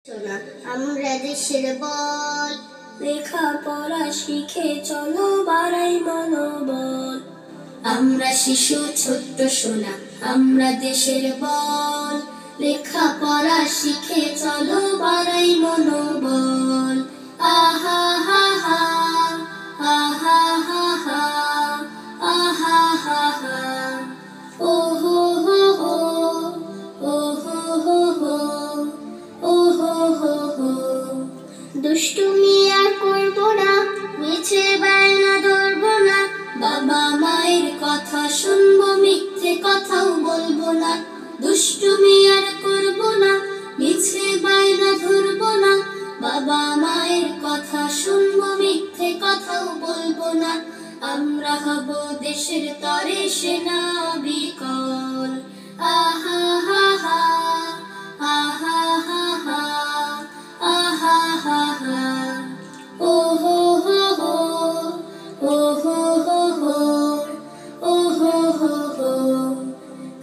সোনা আমরা দেশের বল, লেখাপড়া শিখে চলো বাড়াই মনোবল। আমরা শিশু ছোট্ট সোনা আমরা দেশের বল, লেখাপড়া শিখে চলো বাড়াই মনোবল। আহা হা হা আহা হা হা আহা হা হা ও হো হো হো ও হো হো হো ও হো হো হো। দুষ্টুমি আর করবো না, মিছে বায়না ধরবো না, বাবা মায়ের কথা শুনবো, মিথ্যে কথাও বলবো না। দুষ্টুমি আর করবো না, মিছে বায়না ধরবো না, বাবা মায়ের কথা শুনবো, মিথ্যে কথাও বলবো না। আমরা হব দেশের তরে সেনা বিকল। আহা হা হা আহা হা হা আহা হা হা ও হো হো হো ও হো হো হো ও হো হো হো।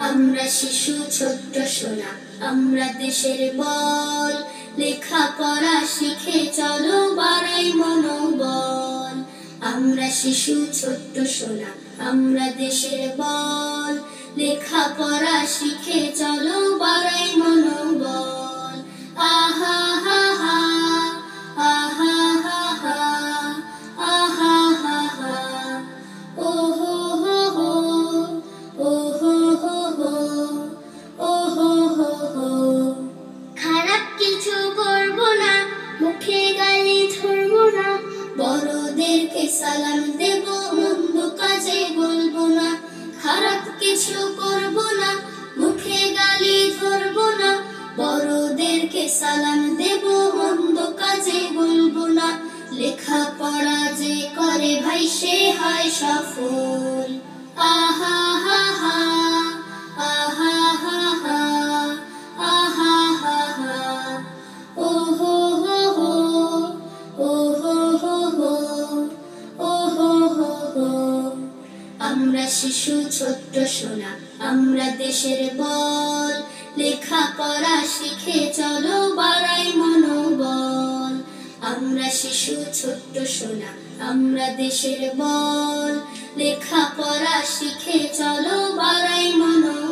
আমরা শিশু ছোট্ট সোনা আমরা দেশের বল, লেখাপড়া শিখে চলো বাড়াই মনোবল। আমরা শিশু ছোট্ট সোনা আমরা দেশের বল, লেখাপড়া শিখে চলো বাড়াই মনোবল। আহা হা হা আহা হা হা আহা হা হা ও হো হো হো ও হো হো হো ও হো হো হো। খারাপ কিছু করবো না, মুখে গালি ধরবো না, বড়দেরকে সালাম দেব, মন্দ কাজে বলবো না। খারাপ কিছু করবো না, মুখে গালি ধরবো না, বড়দেরকে সালাম দেব, মন্দ কাজে বলবো না। লেখাপড়া যে করে ভাই সে হয় সফল। আহা হা হা আহা হা হা আহা হা হা ও হো হো হো ও হো হো হো ও হো হো হো। আমরা শিশু ছোট্ট সোনা আমরা দেশের বল, লেখাপড়া শিখে চলো বাড়াই মনোবল। আমরা শিশু ছোট্ট সোনা আমরা দেশের বল, লেখাপড়া শিখে চলো বাড়াই মনোবল।